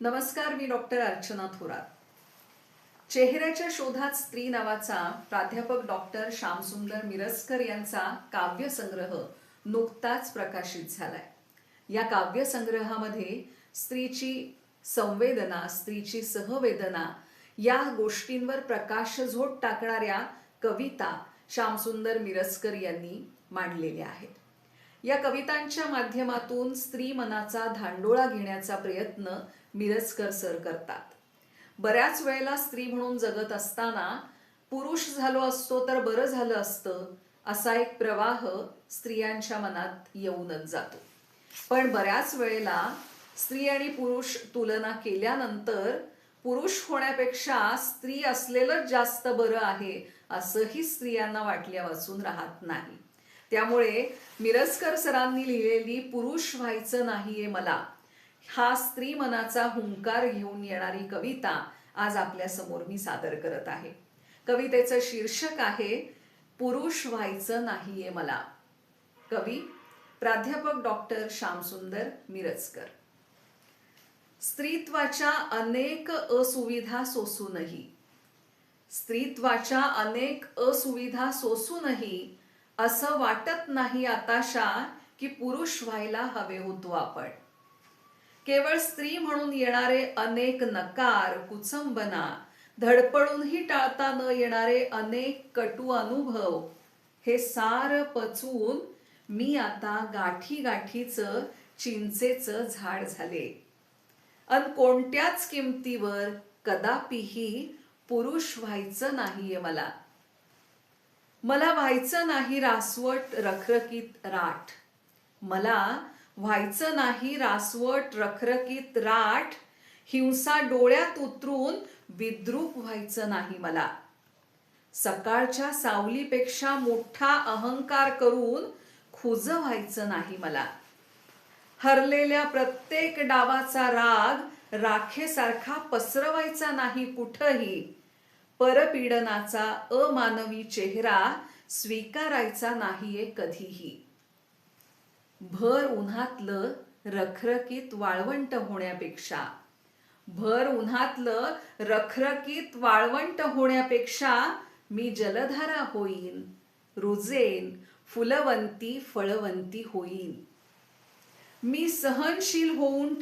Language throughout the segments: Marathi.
नमस्कार, मी डॉक्टर अर्चना थोरात. चेहऱ्याच्या शोधात स्त्री नावाचा प्राध्यापक डॉक्टर श्यामसुंदर मिरजकर यांचा काव्यसंग्रह नुकताच प्रकाशित झालाय. या काव्यसंग्रहामध्ये स्त्रीची संवेदना, स्त्रीची सहवेदना या गोष्टींवर प्रकाशझोत टाकणाऱ्या कविता श्यामसुंदर मिरजकर यांनी मांडलेल्या आहेत. या कवितांच्या माध्यमातून स्त्री मनाचा धांडोळा घेण्याचा प्रयत्न मिरजकर सर करतात. बऱ्याच वेळेला स्त्री म्हणून जगत असताना पुरुष झालो असतो तर बरं झालं असतं असा एक प्रवाह स्त्रियांच्या मनात येऊनच जातो. पण बऱ्याच वेळेला स्त्री आणि पुरुष तुलना केल्यानंतर पुरुष होण्यापेक्षा स्त्री असलेलंच जास्त बरं आहे असंही स्त्रियांना वाटल्या वाचून राहत नाही. त्यामुळे मिरजकर सरांनी लिहिलेली पुरुष व्हायचं नाहीये मला हा स्त्री मनाचा हुंकार घेऊन येणारी कविता आज आपल्या समोर मी सादर करत आहे. कवितेचं शीर्षक आहे पुरुष व्हायचं नाहीये मला. कवी प्राध्यापक डॉक्टर श्यामसुंदर मिरजकर. स्त्रीत्वाच्या अनेक असुविधा सोसूनही असं वाटत नाही आताशा की पुरुष व्हायला हवे होतो आपण. केवळ स्त्री म्हणून येणारे अनेक नकार, कुचंबना, धडपडूनही टाळता न येणारे अनेक कटू अनुभव हे सार पचवून मी आता गाठी गाठीचं चिंचेचं झाड झाले. अन कोणत्याच किमतीवर कदापिही पुरुष व्हायचं नाहीये मला. मला व्हायचं नाही रासवट रखरखीत राठ. हिंसा डोळ्यात उतरून विद्रूप व्हायचं नाही मला. सकाळच्या सावलीपेक्षा मोठा अहंकार करून खुज व्हायचं नाही मला. हरलेल्या प्रत्येक डावाचा राग राखेसारखा पसरवायचा नाही कुठंही. परपीडनाचा अमानवी चेहरा स्वीकारायचा नाहीये कधीही. भर उन्हातलं रखरखीत वाळवंट होण्यापेक्षा मी जलधारा होईन, रुजेन, फुलवंती फळवंती होईन. मी सहनशील होऊन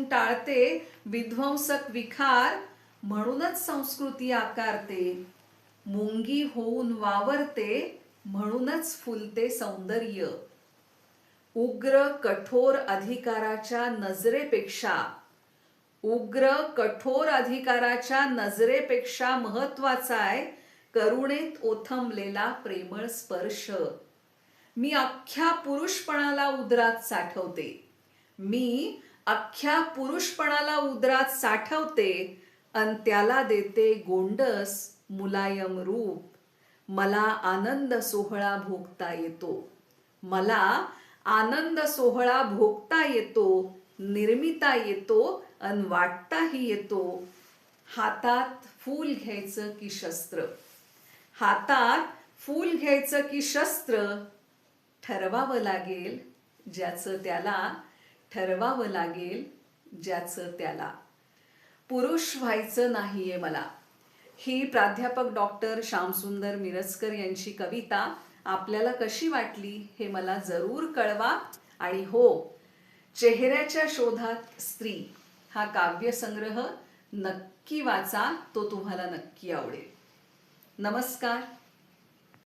टाळते विध्वंसक विखार म्हणूनच संस्कृती आकारते. मुंगी होऊन वावरते म्हणूनच फुलते सौंदर्य. उग्र कठोर अधिकाराच्या नजरेपेक्षा महत्वाचा आहे करुणेत ओथंबलेला प्रेमळ स्पर्श. मी अख्ख्या पुरुषपणाला उदरात साठवते अन त्याला देते गोंडस मुलायम रूप. मला आनंद सोहळा भोगता येतो, निर्मिता येतो अन वाटताही येतो. हातात फूल घ्यायचं की शस्त्र ठरवावं लागेल ज्याचं त्याला. पुरुष व्हायचं नाहीये मला. ही प्राध्यापक डॉक्टर श्यामसुंदर मिरजकर यांची कविता आपल्याला कशी वाटली हे मला जरूर कळवा. आणि हो, चेहऱ्याच्या शोधात स्त्री हा काव्यसंग्रह नक्की वाचा, तो तुम्हाला नक्की आवडेल. नमस्कार.